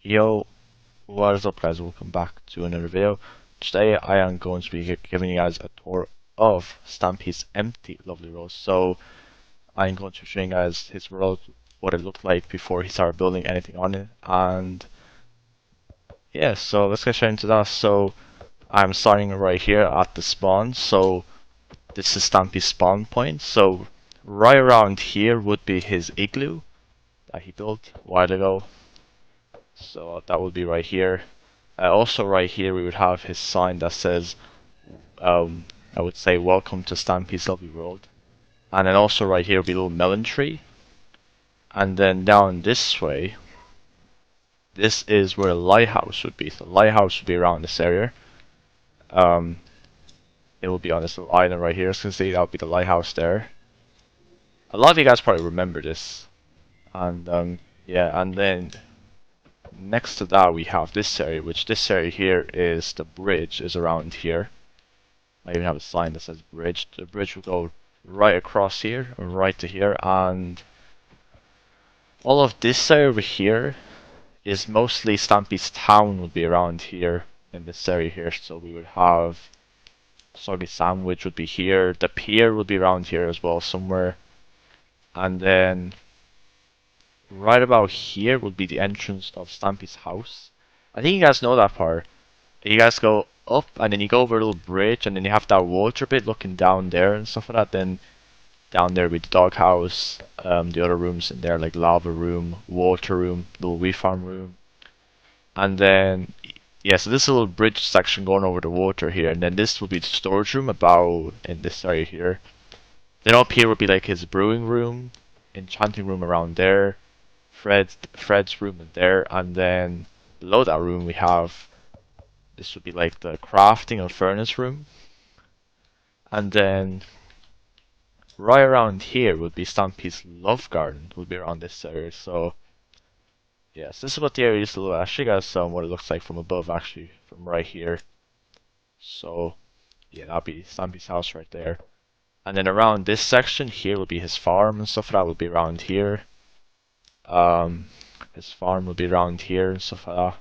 Yo, what is up guys, welcome back to another video. Today I am going to be giving you guys a tour of Stampy's empty lovely world. So I'm going to show you guys his world, what it looked like before he started building anything on it. And yeah, so let's get straight into that. So I'm starting right here at the spawn. So this is Stampy's spawn point. So right around here would be his igloo that he built a while ago. So that would be right here. Also right here we would have his sign that says, I would say, welcome to Stampy's lovely world. And then also right here would be a little melon tree. And then down this way, this is where the lighthouse would be. So the lighthouse would be around this area. It will be on this little island right here. As you can see, that would be the lighthouse there. A lot of you guys probably remember this. And yeah, and then next to that we have this area, which this area here is the bridge is around here. I even have a sign that says bridge. The bridge will go right across here, or right to here, and all of this area over here is mostly Stampy's town would be around here in this area here. So we would have Soggy Sandwich would be here, the pier would be around here as well somewhere, and then right about here would be the entrance of Stampy's house. I think you guys know that part. You guys go up and then you go over a little bridge and then you have that water bit looking down there and stuff like that. Then down there with the doghouse, the other rooms in there like lava room, water room, little wee farm room. And then, yeah, so this little bridge section going over the water here, and then this will be the storage room about in this area here. Then up here would be like his brewing room, enchanting room around there, Fred's room in there, and then below that room we have, this would be like the crafting and furnace room. And then right around here would be Stampy's love garden, would be around this area. So yes, this is what the area used to look like. I'll show you guys what it looks like from above, actually, from right here. So yeah, that'll be Stampy's house right there. And then around this section here would be his farm and stuff like that would be around here. His farm would be around here and stuff like that.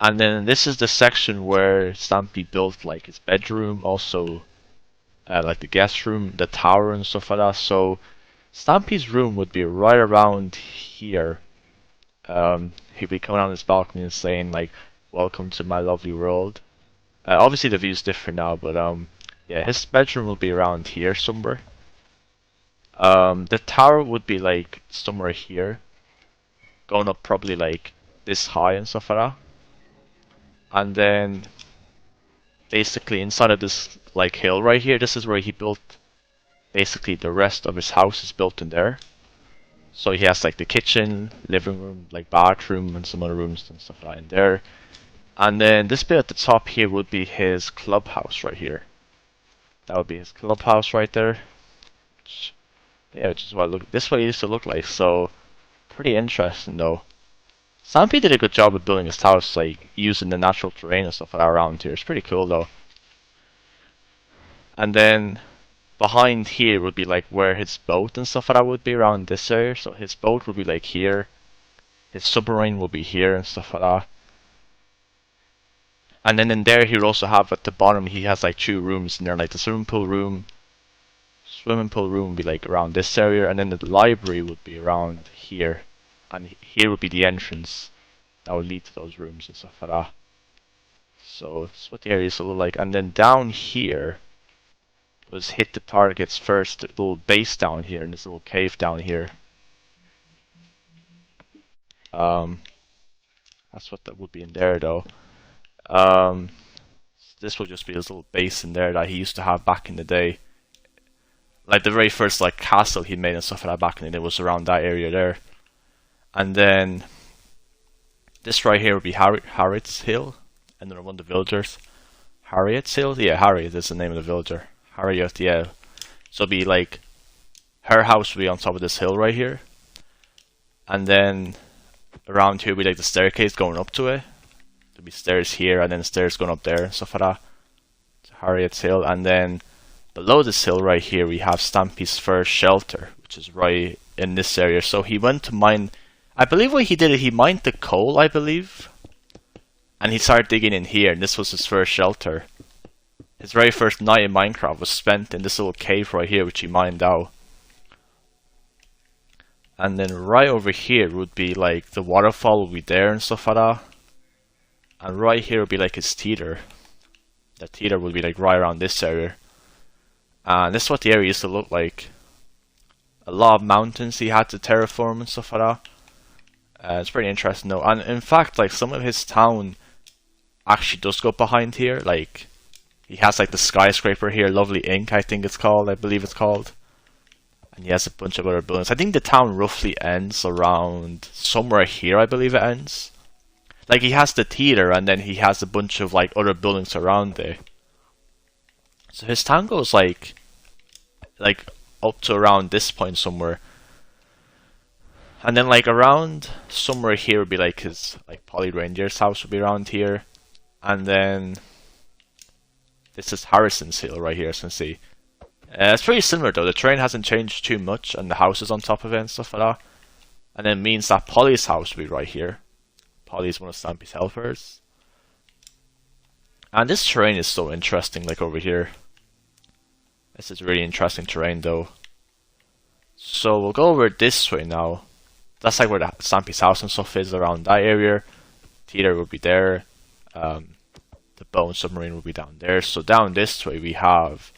And then this is the section where Stampy built like his bedroom, also like the guest room, the tower and stuff like that. So Stampy's room would be right around here. He'd be coming on his balcony and saying like, welcome to my lovely world. Obviously the view's different now, but yeah, his bedroom will be around here somewhere. The tower would be like somewhere here, going up probably like this high and stuff like that. And then basically inside of this like hill right here, this is where he built basically the rest of his house is built in there. So he has like the kitchen, living room, like bathroom and some other rooms and stuff like that in there. And then this bit at the top here would be his clubhouse right here. That would be his clubhouse right there. Yeah, which is what this is what it used to look like. So pretty interesting though. Stampy did a good job of building his house, like using the natural terrain and stuff like that around here. It's pretty cool though. And then behind here would be like where his boat and stuff like that would be around this area. So his boat would be like here. His submarine will be here and stuff like that. And then in there he would also have at the bottom, he has like two rooms in there, like the swimming pool room would be like around this area, and then the library would be around here. And here would be the entrance that would lead to those rooms and stuff like that. So that's what the area used to look like. And then down here was hit the targets first, the little base down here, and this little cave down here. That's what that would be in there though. This will just be his little base in there that he used to have back in the day. Like the very first like castle he made and stuff like that back in the day was around that area there. And then this right here would be Harriet's Hill, another one of the villagers. Harriet's Hill? Yeah, Harriet is the name of the villager. Harriet, yeah. So it'd be like, her house would be on top of this hill right here. And then around here would be like the staircase going up to it. There'd be stairs here and then stairs going up there and stuff like that. To Harriet's Hill. And then below this hill right here we have Stampy's first shelter, which is right in this area. So he went to mine I believe what he did, he mined the coal, I believe. And he started digging in here, and this was his first shelter. His very first night in Minecraft was spent in this little cave right here, which he mined out. And then right over here would be like the waterfall would be there and stuff like that. And right here would be like his teeter. The teeter would be like right around this area. And this is what the area used to look like. A lot of mountains he had to terraform and stuff like that. It's pretty interesting though. And in fact, like some of his town actually does go behind here. Like he has like the skyscraper here, Lovely Ink, I think it's called. I believe it's called. And he has a bunch of other buildings. I think the town roughly ends around somewhere here, I believe it ends. Like he has the theater and then he has a bunch of like other buildings around there. So his town goes like up to around this point somewhere. And then like around somewhere here would be like his like Polly Reindeer's house would be around here. And then this is Harrison's Hill right here, as you can see. It's pretty similar though, the terrain hasn't changed too much and the house is on top of it and stuff like that. And then it means that Polly's house will be right here. Polly's one of Stampy's helpers. And this terrain is so interesting, like over here. This is really interesting terrain though. So we'll go over this way now. That's like where the Stampy's house and stuff is, around that area. Theater will be there. The Bone Submarine will be down there. So down this way we have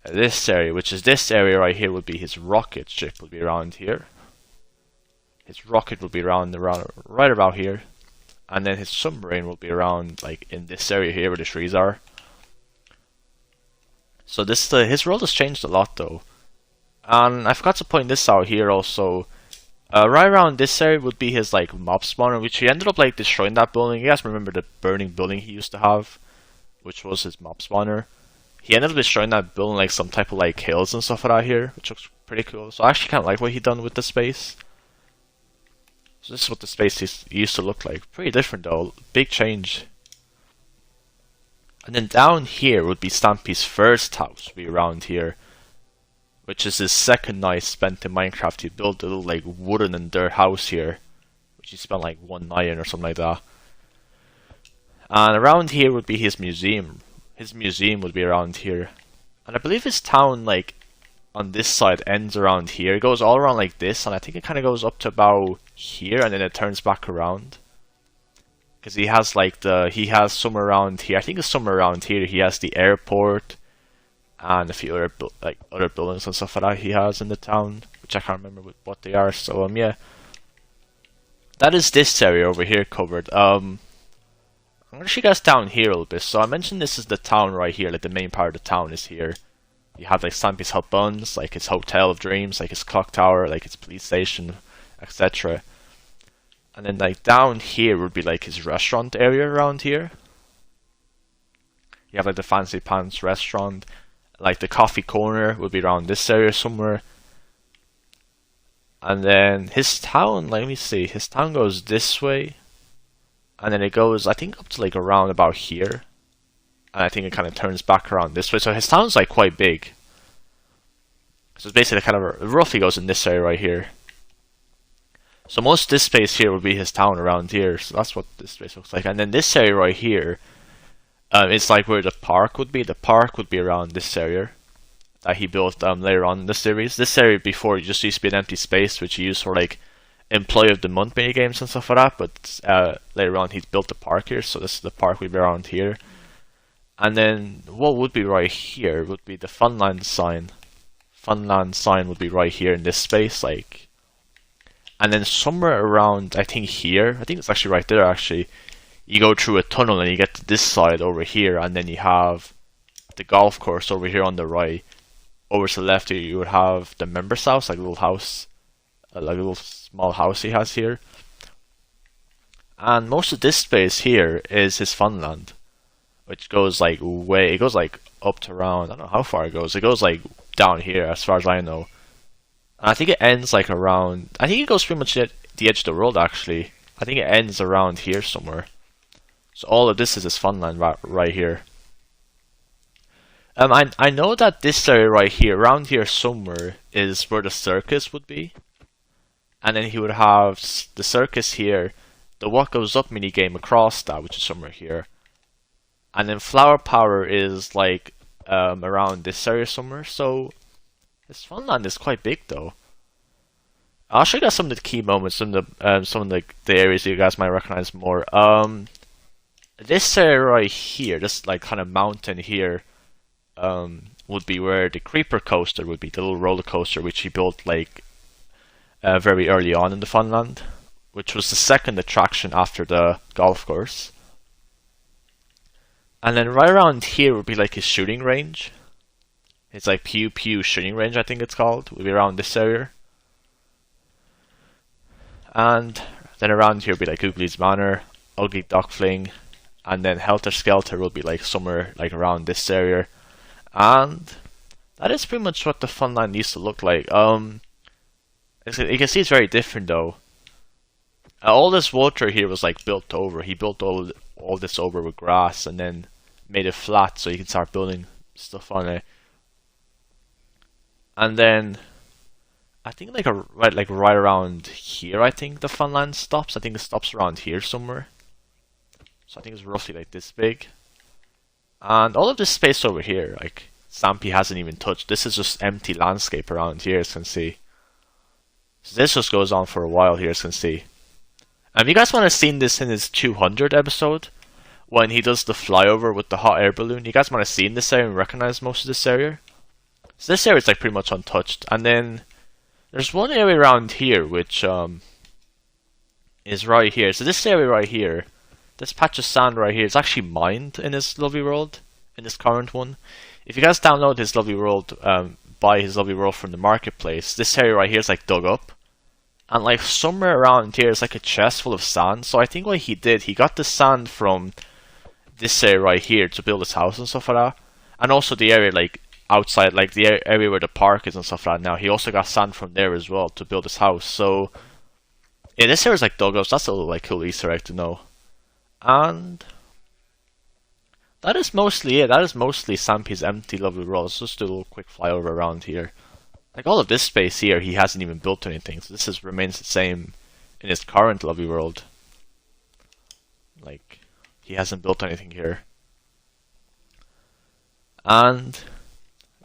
this area, which is this area right here would be his rocket ship, would be around here. His rocket will be around right about here. And then his submarine will be around like in this area here where the trees are. So this his role has changed a lot though. And I forgot to point this out here also. Right around this area would be his like mob spawner, which he ended up like destroying that building. You guys remember the burning building he used to have, which was his mob spawner. He ended up destroying that building like some type of like hills and stuff like that here, which looks pretty cool. So I actually kind of like what he done with the space. So this is what the space used to look like. Pretty different though, big change. And then down here would be Stampy's first house, would be around here. Which is his second night spent in Minecraft. He built a little like wooden and dirt house here. Which he spent like one night in or something like that. And around here would be his museum. His museum would be around here. And I believe his town like on this side ends around here. It goes all around like this, and I think it kind of goes up to about here and then it turns back around. Because he has like he has somewhere around here. I think it's somewhere around here. He has the airport and a few other other buildings and stuff like that he has in the town, which I can't remember what they are. So yeah, that is this area over here covered. I'm gonna show you guys down here a little bit. So I mentioned this is the town right here, like the main part of the town is here. You have like Stampy's Hot Buns, like his Hotel of Dreams, like his clock tower, like his police station, etc. And then like down here would be like his restaurant area around here. You have like the Fancy Pants restaurant, like the coffee corner would be around this area somewhere. And then his town, let me see, his town goes this way. And then it goes, I think, up to like around about here. And I think it kind of turns back around this way. So his town's like quite big. So it's basically kind of roughly goes in this area right here. So most of this space here would be his town around here. So that's what this space looks like. And then this area right here, it's like where the park would be. The park would be around this area that he built later on in the series. This area before it just used to be an empty space, which he used for like Employee of the Month mini games and stuff like that. But later on, he built the park here. So this is the park would be around here. And then what would be right here would be the Funland sign. Funland sign would be right here in this space, like. And then somewhere around, I think here, I think it's actually right there actually, you go through a tunnel and you get to this side over here, and then you have the golf course over here on the right. Over to the left here, you would have the member's house, like a little house, like a little small house he has here. And most of this space here is his Funland, which goes like way, it goes like up to around, I don't know how far it goes like down here as far as I know. And I think it ends like around, I think it goes pretty much at the edge of the world actually. I think it ends around here somewhere. So all of this is his Funland right here. I know that this area right here, around here somewhere, is where the circus would be. and then he would have the circus here, the what goes up mini game across that, which is somewhere here, and then flower power is like around this area somewhere. So this Funland is quite big though. I'll show you guys some of the key moments, some of the areas that you guys might recognize more. This area right here, this like kind of mountain here, would be where the creeper coaster would be, the little roller coaster which he built like very early on in the Funland, which was the second attraction after the golf course. And then right around here would be like his shooting range. It's like Pew Pew shooting range, I think it's called. Would be around this area. And then around here would be like Googly's Manor, Ugly Duckling, and then Helter Skelter will be like somewhere like around this area. And that is pretty much what the Funland used to look like. You can see it's very different though. All this water here was like built over. He built all this over with grass and then made it flat so you can start building stuff on it. And then I think like right around here, I think the Funland stops. I think it stops around here somewhere. So I think it's roughly like this big. And all of this space over here, like Stampy hasn't even touched. This is just empty landscape around here, as you can see. So this just goes on for a while here, as you can see. And if you guys want to see this in his 200 episode, when he does the flyover with the hot air balloon, you guys want to see in this area and recognize most of this area. So this area is like pretty much untouched. And then there's one area around here which is right here. So this area right here, this patch of sand right here, is actually mined in this lovely world, in this current one. If you guys download his lovely world, buy his lovely world from the marketplace, this area right here is like dug up. And like somewhere around here is like a chest full of sand. So I think what he did, he got the sand from this area right here to build his house and stuff like that. And also the area like outside, like the area where the park is and stuff like that now. He also got sand from there as well to build his house. So yeah, this area is like dug up. So that's a little like cool Easter egg to know. And that is mostly it. That is mostly Stampy's empty lovely world. Let's just do a little quick flyover around here. Like all of this space here, he hasn't even built anything. So this remains the same in his current lovely world. Like he hasn't built anything here. And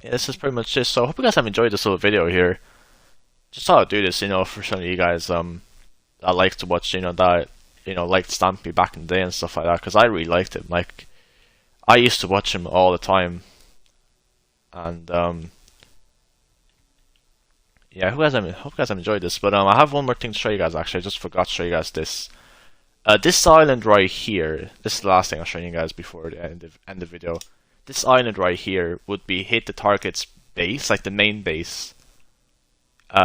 yeah, this is pretty much it. So I hope you guys have enjoyed this little video here. Just thought I'd do this, for some of you guys that like to watch, that liked Stampy back in the day and stuff like that, because I really liked him. Like I used to watch him all the time. And yeah, I hope you guys have enjoyed this. But I have one more thing to show you guys. Actually, I just forgot to show you guys this. This island right here. This is the last thing I'll show you guys before the end of the video. This island right here would be hit the target's base, like the main base.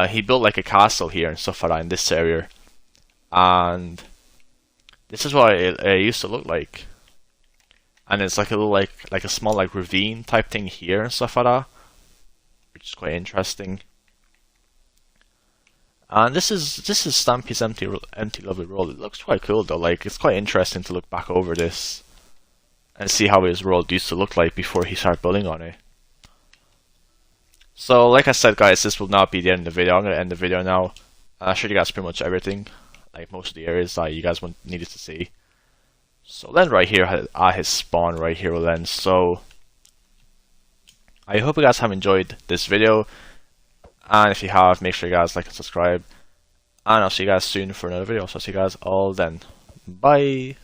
He built like a castle here and stuff like that in this area, and this is what it used to look like. And it's like a little like a small like ravine type thing here and stuff like that, which is quite interesting. And this is Stampy's empty lovely world. It looks quite cool though. Like it's quite interesting to look back over this and see how his world used to look like before he started building on it. So like I said guys, this will not be the end of the video. I'm going to end the video now. I showed you guys pretty much everything, like most of the areas that you guys needed to see. So then right here at his spawn right here will end. So I hope you guys have enjoyed this video, and if you have, make sure you guys like and subscribe, and I'll see you guys soon for another video. So I'll see you guys all then. Bye.